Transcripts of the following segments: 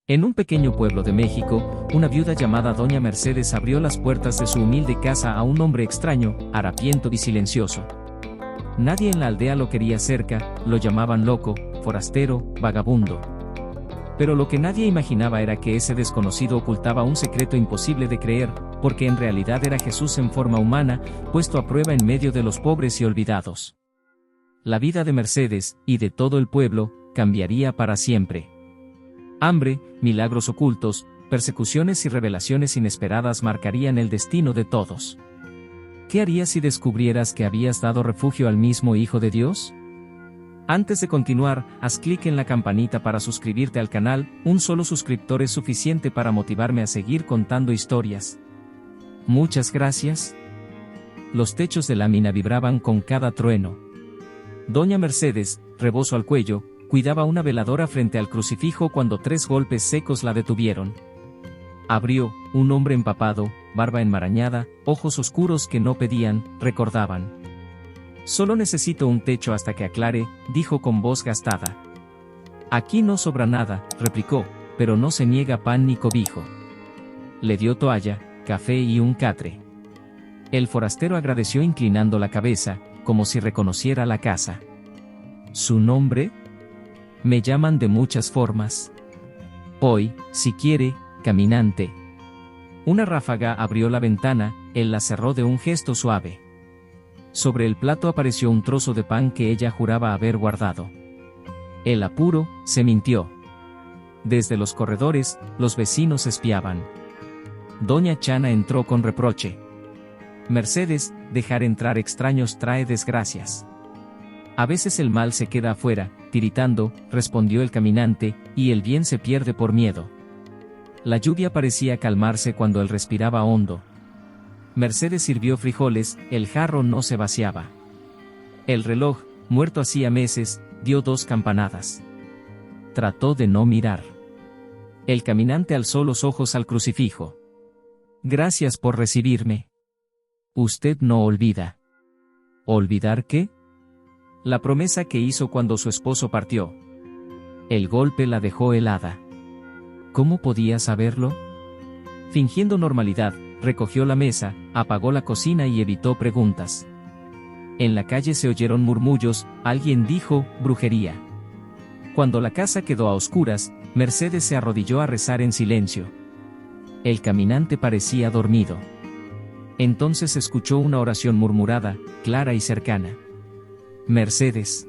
En un pequeño pueblo de México, una viuda llamada Doña Mercedes abrió las puertas de su humilde casa a un hombre extraño, harapiento y silencioso. Nadie en la aldea lo quería cerca, lo llamaban loco, forastero, vagabundo. Pero lo que nadie imaginaba era que ese desconocido ocultaba un secreto imposible de creer, porque en realidad era Jesús en forma humana, puesto a prueba en medio de los pobres y olvidados. La vida de Mercedes, y de todo el pueblo, cambiaría para siempre. Hambre, milagros ocultos, persecuciones y revelaciones inesperadas marcarían el destino de todos. ¿Qué harías si descubrieras que habías dado refugio al mismo Hijo de Dios? Antes de continuar, haz clic en la campanita para suscribirte al canal. Un solo suscriptor es suficiente para motivarme a seguir contando historias. Muchas gracias. Los techos de lámina vibraban con cada trueno. Doña Mercedes, rebozo al cuello, cuidaba una veladora frente al crucifijo cuando 3 golpes secos la detuvieron. Abrió, un hombre empapado, barba enmarañada, ojos oscuros que no pedían, recordaban. Solo necesito un techo hasta que aclare, dijo con voz gastada. Aquí no sobra nada, replicó, pero no se niega pan ni cobijo. Le dio toalla, café y un catre. El forastero agradeció inclinando la cabeza, como si reconociera la casa. ¿Su nombre? Me llaman de muchas formas. Hoy, si quiere, caminante. Una ráfaga abrió la ventana, él la cerró de un gesto suave. Sobre el plato apareció un trozo de pan que ella juraba haber guardado. El apuro, se mintió. Desde los corredores, los vecinos espiaban. Doña Chana entró con reproche. Mercedes, dejar entrar extraños trae desgracias. A veces el mal se queda afuera, tiritando, respondió el caminante, y el bien se pierde por miedo. La lluvia parecía calmarse cuando él respiraba hondo. Mercedes sirvió frijoles, el jarro no se vaciaba. El reloj, muerto hacía meses, dio 2 campanadas. Trató de no mirar. El caminante alzó los ojos al crucifijo. Gracias por recibirme. Usted no olvida. ¿Olvidar qué? La promesa que hizo cuando su esposo partió. El golpe la dejó helada. ¿Cómo podía saberlo? Fingiendo normalidad, recogió la mesa, apagó la cocina y evitó preguntas. En la calle se oyeron murmullos, alguien dijo, brujería. Cuando la casa quedó a oscuras, Mercedes se arrodilló a rezar en silencio. El caminante parecía dormido. Entonces escuchó una oración murmurada, clara y cercana. Mercedes.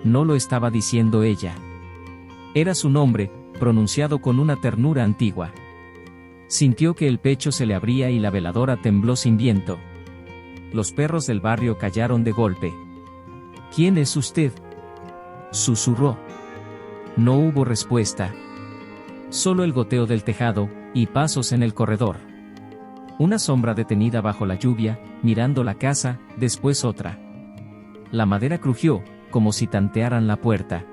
No lo estaba diciendo ella. Era su nombre, pronunciado con una ternura antigua. Sintió que el pecho se le abría y la veladora tembló sin viento. Los perros del barrio callaron de golpe. ¿Quién es usted?, susurró. No hubo respuesta. Solo el goteo del tejado, y pasos en el corredor. Una sombra detenida bajo la lluvia, mirando la casa, después otra. La madera crujió, como si tantearan la puerta.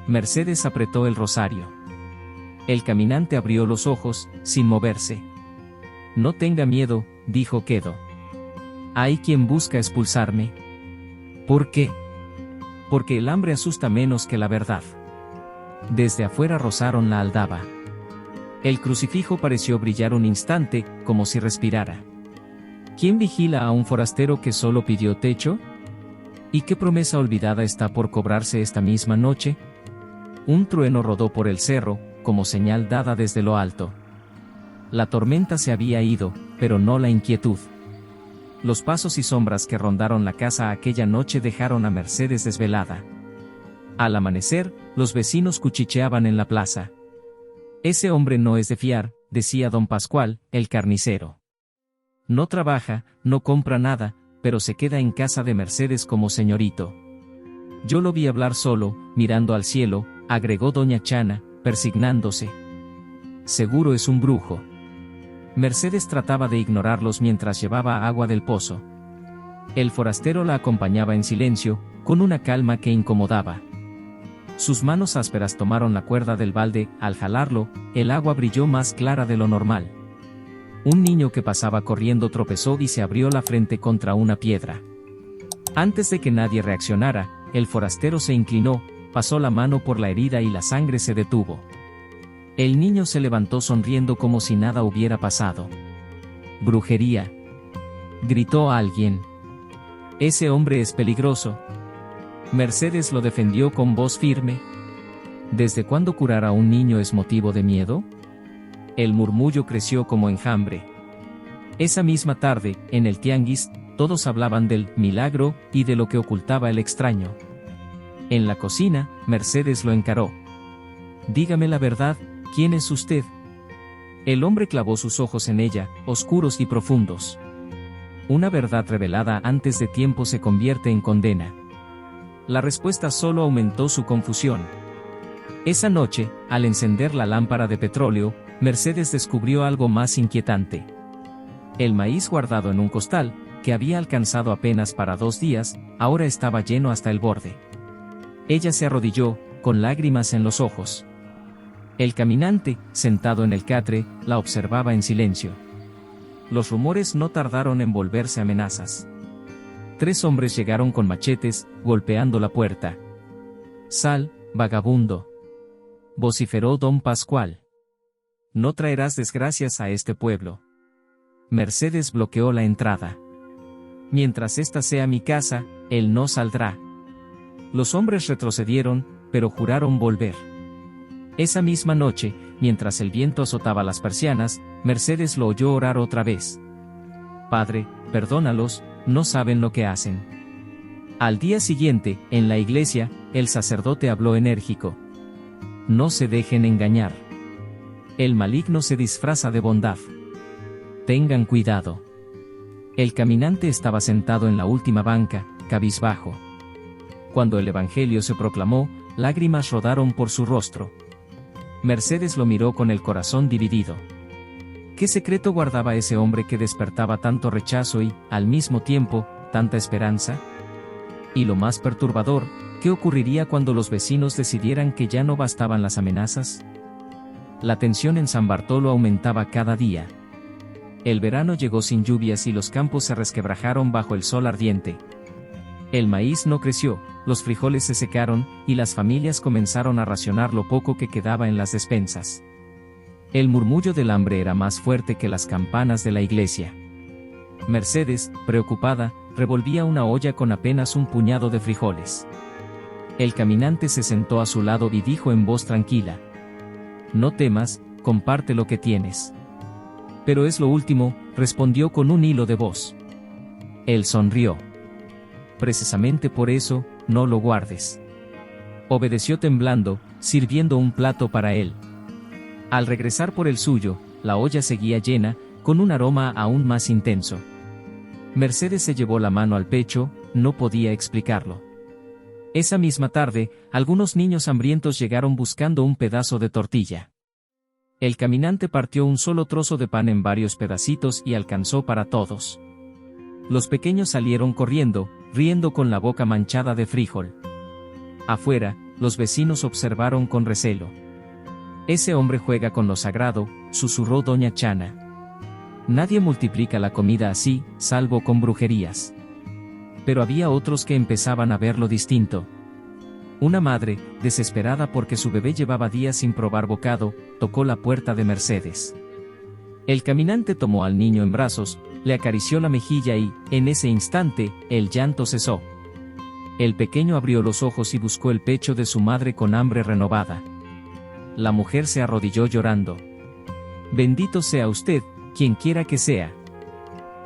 Mercedes apretó el rosario. El caminante abrió los ojos, sin moverse. No tenga miedo, dijo quedo. Hay quien busca expulsarme. ¿Por qué? Porque el hambre asusta menos que la verdad. Desde afuera rozaron la aldaba. El crucifijo pareció brillar un instante, como si respirara. ¿Quién vigila a un forastero que solo pidió techo? ¿Y qué promesa olvidada está por cobrarse esta misma noche? Un trueno rodó por el cerro, como señal dada desde lo alto. La tormenta se había ido, pero no la inquietud. Los pasos y sombras que rondaron la casa aquella noche dejaron a Mercedes desvelada. Al amanecer, los vecinos cuchicheaban en la plaza. Ese hombre no es de fiar, decía don Pascual, el carnicero. No trabaja, no compra nada, pero se queda en casa de Mercedes como señorito. Yo lo vi hablar solo, mirando al cielo, agregó doña Chana, persignándose. Seguro es un brujo. Mercedes trataba de ignorarlos mientras llevaba agua del pozo. El forastero la acompañaba en silencio, con una calma que incomodaba. Sus manos ásperas tomaron la cuerda del balde, al jalarlo, el agua brilló más clara de lo normal. Un niño que pasaba corriendo tropezó y se abrió la frente contra una piedra. Antes de que nadie reaccionara, el forastero se inclinó, pasó la mano por la herida y la sangre se detuvo. El niño se levantó sonriendo como si nada hubiera pasado. «Brujería», gritó alguien. «Ese hombre es peligroso». Mercedes lo defendió con voz firme. ¿Desde cuándo curar a un niño es motivo de miedo? El murmullo creció como enjambre. Esa misma tarde, en el tianguis, todos hablaban del milagro y de lo que ocultaba el extraño. En la cocina, Mercedes lo encaró. «Dígame la verdad, ¿quién es usted?». El hombre clavó sus ojos en ella, oscuros y profundos. Una verdad revelada antes de tiempo se convierte en condena. La respuesta solo aumentó su confusión. Esa noche, al encender la lámpara de petróleo, Mercedes descubrió algo más inquietante. El maíz guardado en un costal, que había alcanzado apenas para 2 días, ahora estaba lleno hasta el borde. Ella se arrodilló, con lágrimas en los ojos. El caminante, sentado en el catre, la observaba en silencio. Los rumores no tardaron en volverse amenazas. 3 hombres llegaron con machetes, golpeando la puerta. «Sal, vagabundo», vociferó don Pascual. «No traerás desgracias a este pueblo». Mercedes bloqueó la entrada. «Mientras esta sea mi casa, él no saldrá». Los hombres retrocedieron, pero juraron volver. Esa misma noche, mientras el viento azotaba las persianas, Mercedes lo oyó orar otra vez. «Padre, perdónalos, no saben lo que hacen». Al día siguiente, en la iglesia, el sacerdote habló enérgico. «No se dejen engañar. El maligno se disfraza de bondad. Tengan cuidado». El caminante estaba sentado en la última banca, cabizbajo. Cuando el evangelio se proclamó, lágrimas rodaron por su rostro. Mercedes lo miró con el corazón dividido. ¿Qué secreto guardaba ese hombre que despertaba tanto rechazo y, al mismo tiempo, tanta esperanza? Y lo más perturbador, ¿qué ocurriría cuando los vecinos decidieran que ya no bastaban las amenazas? La tensión en San Bartolo aumentaba cada día. El verano llegó sin lluvias y los campos se resquebrajaron bajo el sol ardiente. El maíz no creció, los frijoles se secaron, y las familias comenzaron a racionar lo poco que quedaba en las despensas. El murmullo del hambre era más fuerte que las campanas de la iglesia. Mercedes, preocupada, revolvía una olla con apenas un puñado de frijoles. El caminante se sentó a su lado y dijo en voz tranquila: «No temas, comparte lo que tienes». «Pero es lo último», respondió con un hilo de voz. Él sonrió. «Precisamente por eso, no lo guardes». Obedeció temblando, sirviendo un plato para él. Al regresar por el suyo, la olla seguía llena, con un aroma aún más intenso. Mercedes se llevó la mano al pecho, no podía explicarlo. Esa misma tarde, algunos niños hambrientos llegaron buscando un pedazo de tortilla. El caminante partió un solo trozo de pan en varios pedacitos y alcanzó para todos. Los pequeños salieron corriendo, riendo con la boca manchada de frijol. Afuera, los vecinos observaron con recelo. «Ese hombre juega con lo sagrado», susurró doña Chana. «Nadie multiplica la comida así, salvo con brujerías». Pero había otros que empezaban a verlo distinto. Una madre, desesperada porque su bebé llevaba días sin probar bocado, tocó la puerta de Mercedes. El caminante tomó al niño en brazos, le acarició la mejilla y, en ese instante, el llanto cesó. El pequeño abrió los ojos y buscó el pecho de su madre con hambre renovada. La mujer se arrodilló llorando. «Bendito sea usted, quien quiera que sea».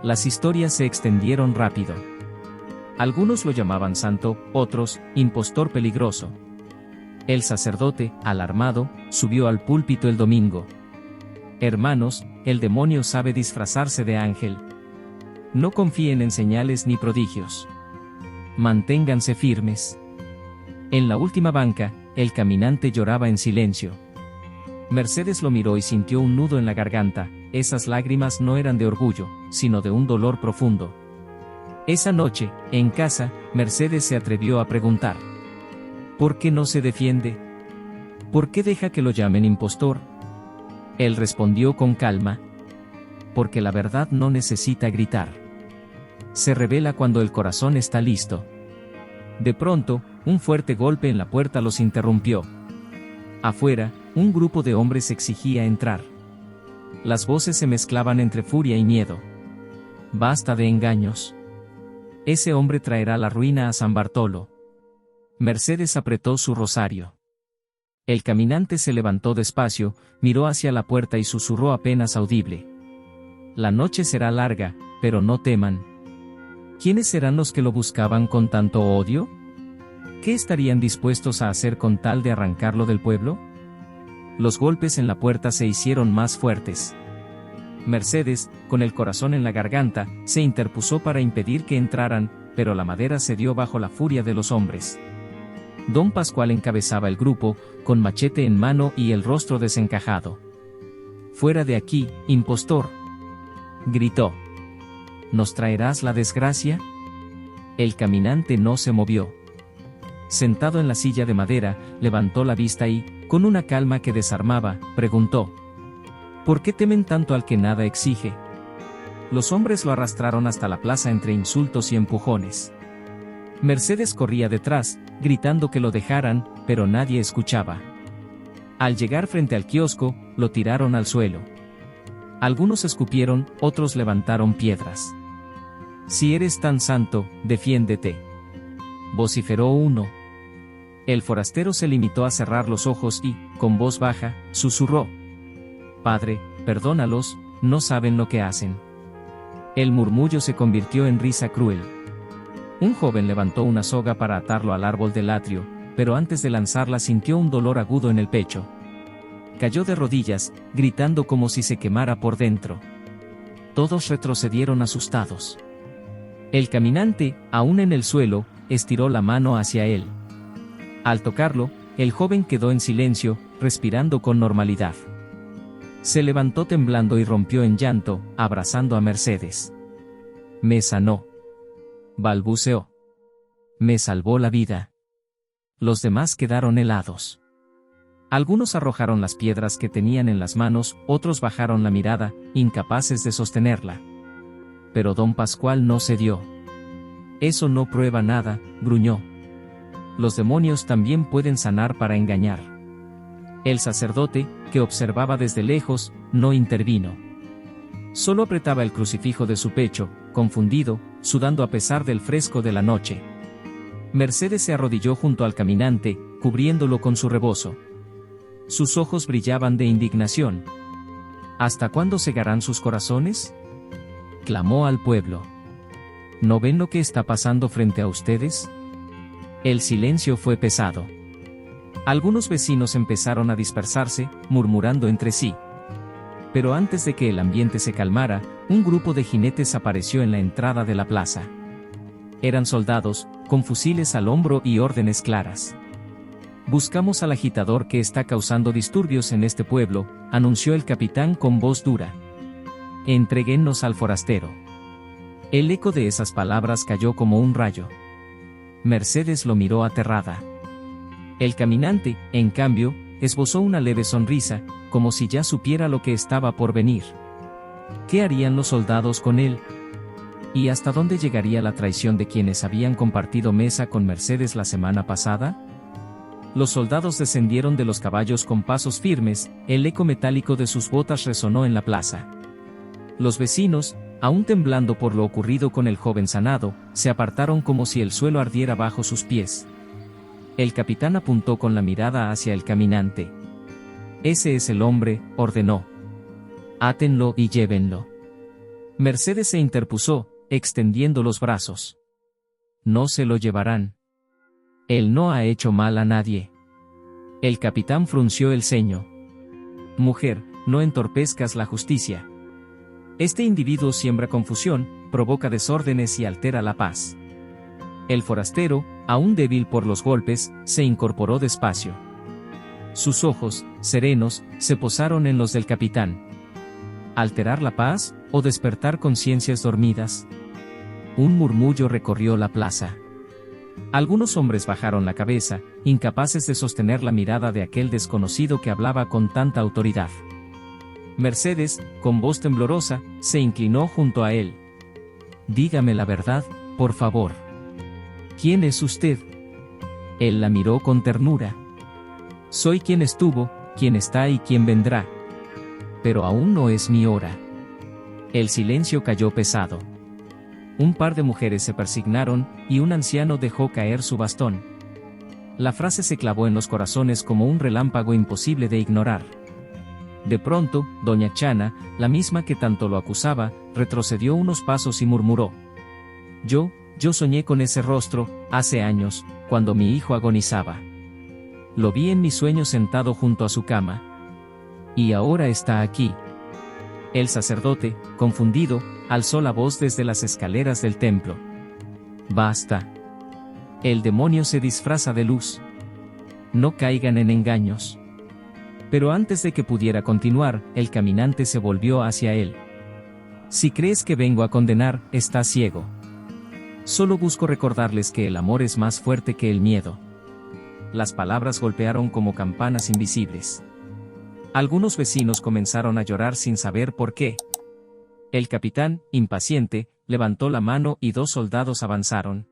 Las historias se extendieron rápido. Algunos lo llamaban santo, otros, impostor peligroso. El sacerdote, alarmado, subió al púlpito el domingo. «Hermanos, el demonio sabe disfrazarse de ángel. No confíen en señales ni prodigios. Manténganse firmes». En la última banca, el caminante lloraba en silencio. Mercedes lo miró y sintió un nudo en la garganta. Esas lágrimas no eran de orgullo, sino de un dolor profundo. Esa noche, en casa, Mercedes se atrevió a preguntar: ¿por qué no se defiende? ¿Por qué deja que lo llamen impostor? Él respondió con calma: porque la verdad no necesita gritar. Se revela cuando el corazón está listo. De pronto, un fuerte golpe en la puerta los interrumpió. Afuera, Un grupo de hombres exigía entrar. Las voces se mezclaban entre furia y miedo. Basta de engaños. Ese hombre traerá la ruina a San Bartolo. Mercedes apretó su rosario. El caminante se levantó despacio, miró hacia la puerta y susurró apenas audible: la noche será larga, pero no teman. ¿Quiénes serán los que lo buscaban con tanto odio? ¿Qué estarían dispuestos a hacer con tal de arrancarlo del pueblo? Los golpes en la puerta se hicieron más fuertes. Mercedes, con el corazón en la garganta, se interpuso para impedir que entraran, pero la madera cedió bajo la furia de los hombres. Don Pascual encabezaba el grupo, con machete en mano y el rostro desencajado. «Fuera de aquí, impostor», gritó. «¿Nos traerás la desgracia?». El caminante no se movió. Sentado en la silla de madera, levantó la vista y, con una calma que desarmaba, preguntó: «¿Por qué temen tanto al que nada exige?». Los hombres lo arrastraron hasta la plaza entre insultos y empujones. Mercedes corría detrás, gritando que lo dejaran, pero nadie escuchaba. Al llegar frente al kiosco, lo tiraron al suelo. Algunos escupieron, otros levantaron piedras. «Si eres tan santo, defiéndete», vociferó uno. El forastero se limitó a cerrar los ojos y, con voz baja, susurró: «Padre, perdónalos, no saben lo que hacen». El murmullo se convirtió en risa cruel. Un joven levantó una soga para atarlo al árbol del atrio, pero antes de lanzarla sintió un dolor agudo en el pecho. Cayó de rodillas, gritando como si se quemara por dentro. Todos retrocedieron asustados. El caminante, aún en el suelo, estiró la mano hacia él. Al tocarlo, el joven quedó en silencio, respirando con normalidad. Se levantó temblando y rompió en llanto, abrazando a Mercedes. «Me sanó», balbuceó. «Me salvó la vida». Los demás quedaron helados. Algunos arrojaron las piedras que tenían en las manos, otros bajaron la mirada, incapaces de sostenerla. Pero don Pascual no cedió. «Eso no prueba nada», gruñó. «Los demonios también pueden sanar para engañar». El sacerdote, que observaba desde lejos, no intervino. Solo apretaba el crucifijo de su pecho, confundido, sudando a pesar del fresco de la noche. Mercedes se arrodilló junto al caminante, cubriéndolo con su rebozo. Sus ojos brillaban de indignación. «¿Hasta cuándo cegarán sus corazones?», clamó al pueblo. «¿No ven lo que está pasando frente a ustedes?». El silencio fue pesado. Algunos vecinos empezaron a dispersarse, murmurando entre sí. Pero antes de que el ambiente se calmara, un grupo de jinetes apareció en la entrada de la plaza. Eran soldados, con fusiles al hombro y órdenes claras. «Buscamos al agitador que está causando disturbios en este pueblo», anunció el capitán con voz dura. «Entréguennos al forastero». El eco de esas palabras cayó como un rayo. Mercedes lo miró aterrada. El caminante, en cambio, esbozó una leve sonrisa, como si ya supiera lo que estaba por venir. ¿Qué harían los soldados con él? ¿Y hasta dónde llegaría la traición de quienes habían compartido mesa con Mercedes la semana pasada? Los soldados descendieron de los caballos con pasos firmes, el eco metálico de sus botas resonó en la plaza. Los vecinos, aún temblando por lo ocurrido con el joven sanado, se apartaron como si el suelo ardiera bajo sus pies. El capitán apuntó con la mirada hacia el caminante. «Ese es el hombre», ordenó. «Átenlo y llévenlo». Mercedes se interpuso, extendiendo los brazos. «No se lo llevarán. Él no ha hecho mal a nadie». El capitán frunció el ceño. «Mujer, no entorpezcas la justicia. Este individuo siembra confusión, provoca desórdenes y altera la paz». El forastero, aún débil por los golpes, se incorporó despacio. Sus ojos, serenos, se posaron en los del capitán. ¿Alterar la paz, o despertar conciencias dormidas? Un murmullo recorrió la plaza. Algunos hombres bajaron la cabeza, incapaces de sostener la mirada de aquel desconocido que hablaba con tanta autoridad. Mercedes, con voz temblorosa, se inclinó junto a él. «Dígame la verdad, por favor. ¿Quién es usted?». Él la miró con ternura. «Soy quien estuvo, ¿Quién está y quién vendrá? Pero aún no es mi hora. El silencio cayó pesado. Un par de mujeres se persignaron, y un anciano dejó caer su bastón. La frase se clavó en los corazones como un relámpago imposible de ignorar. De pronto, doña Chana, la misma que tanto lo acusaba, retrocedió unos pasos y murmuró: Yo soñé con ese rostro, hace años, cuando mi hijo agonizaba. Lo vi en mi sueño sentado junto a su cama. Y ahora está aquí. El sacerdote, confundido, alzó la voz desde las escaleras del templo. Basta. El demonio se disfraza de luz. No caigan en engaños. Pero antes de que pudiera continuar, el caminante se volvió hacia él. Si crees que vengo a condenar, estás ciego. Solo busco recordarles que el amor es más fuerte que el miedo. Las palabras golpearon como campanas invisibles. Algunos vecinos comenzaron a llorar sin saber por qué. El capitán, impaciente, levantó la mano y 2 soldados avanzaron.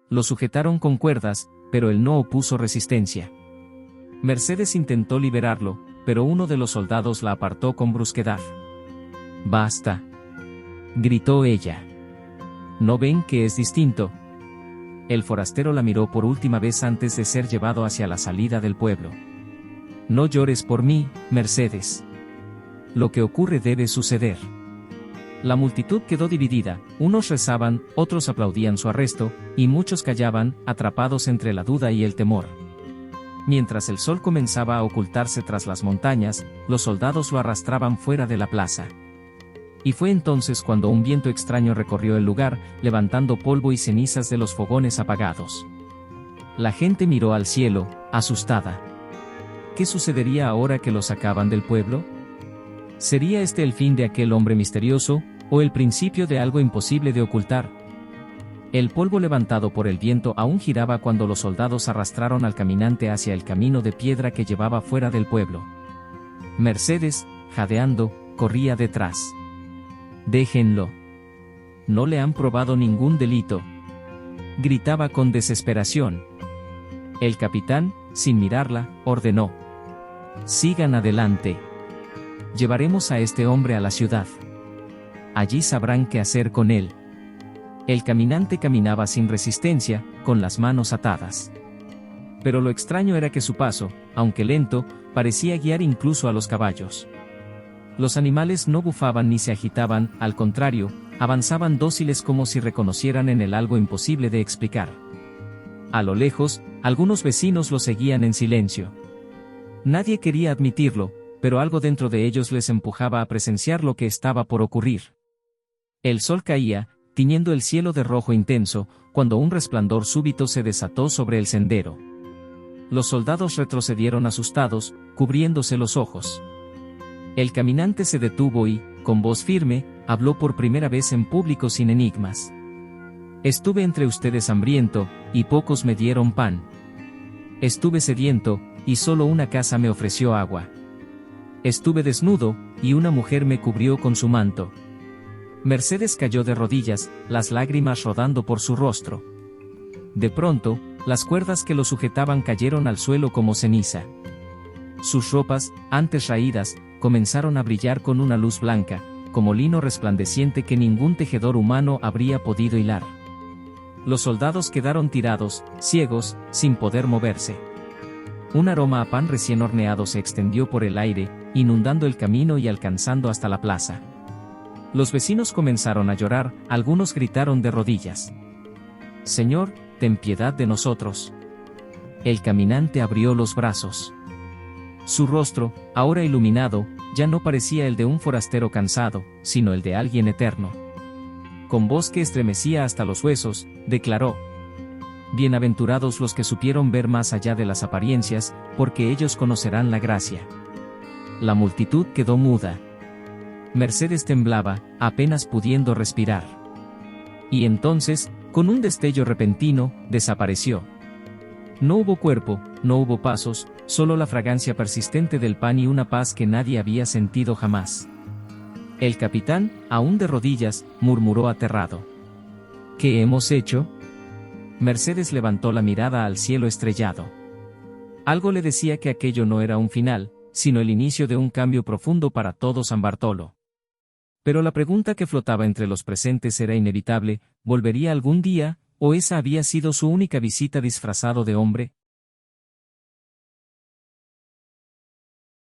Lo sujetaron con cuerdas, pero él no opuso resistencia. Mercedes intentó liberarlo, pero uno de los soldados la apartó con brusquedad. «Basta», gritó ella. «¿No ven que es distinto?». El forastero la miró por última vez antes de ser llevado hacia la salida del pueblo. «No llores por mí, Mercedes. Lo que ocurre debe suceder». La multitud quedó dividida, unos rezaban, otros aplaudían su arresto, y muchos callaban, atrapados entre la duda y el temor. Mientras el sol comenzaba a ocultarse tras las montañas, los soldados lo arrastraban fuera de la plaza. Y fue entonces cuando un viento extraño recorrió el lugar, levantando polvo y cenizas de los fogones apagados. La gente miró al cielo, asustada. ¿Qué sucedería ahora que lo sacaban del pueblo? ¿Sería este el fin de aquel hombre misterioso, o el principio de algo imposible de ocultar? El polvo levantado por el viento aún giraba cuando los soldados arrastraron al caminante hacia el camino de piedra que llevaba fuera del pueblo. Mercedes, jadeando, corría detrás. «Déjenlo. No le han probado ningún delito», gritaba con desesperación. El capitán, sin mirarla, ordenó: «Sigan adelante. Llevaremos a este hombre a la ciudad. Allí sabrán qué hacer con él». El caminante caminaba sin resistencia, con las manos atadas. Pero lo extraño era que su paso, aunque lento, parecía guiar incluso a los caballos. Los animales no bufaban ni se agitaban, al contrario, avanzaban dóciles como si reconocieran en él algo imposible de explicar. A lo lejos, algunos vecinos lo seguían en silencio. Nadie quería admitirlo, pero algo dentro de ellos les empujaba a presenciar lo que estaba por ocurrir. El sol caía, tiñendo el cielo de rojo intenso, cuando un resplandor súbito se desató sobre el sendero. Los soldados retrocedieron asustados, cubriéndose los ojos. El caminante se detuvo y, con voz firme, habló por primera vez en público sin enigmas. «Estuve entre ustedes hambriento, y pocos me dieron pan. Estuve sediento, y solo una casa me ofreció agua. Estuve desnudo, y una mujer me cubrió con su manto». Mercedes cayó de rodillas, las lágrimas rodando por su rostro. De pronto, las cuerdas que lo sujetaban cayeron al suelo como ceniza. Sus ropas, antes raídas, comenzaron a brillar con una luz blanca, como lino resplandeciente que ningún tejedor humano habría podido hilar. Los soldados quedaron tirados, ciegos, sin poder moverse. Un aroma a pan recién horneado se extendió por el aire, inundando el camino y alcanzando hasta la plaza. Los vecinos comenzaron a llorar, algunos gritaron de rodillas: «Señor, ten piedad de nosotros». El caminante abrió los brazos. Su rostro, ahora iluminado, ya no parecía el de un forastero cansado, sino el de alguien eterno. Con voz que estremecía hasta los huesos, declaró: «Bienaventurados los que supieron ver más allá de las apariencias, porque ellos conocerán la gracia». La multitud quedó muda. Mercedes temblaba, apenas pudiendo respirar. Y entonces, con un destello repentino, desapareció. No hubo cuerpo, no hubo pasos, solo la fragancia persistente del pan y una paz que nadie había sentido jamás. El capitán, aún de rodillas, murmuró aterrado: «¿Qué hemos hecho?». Mercedes levantó la mirada al cielo estrellado. Algo le decía que aquello no era un final, sino el inicio de un cambio profundo para todo San Bartolo. Pero la pregunta que flotaba entre los presentes era inevitable: ¿volvería algún día, o esa había sido su única visita disfrazado de hombre?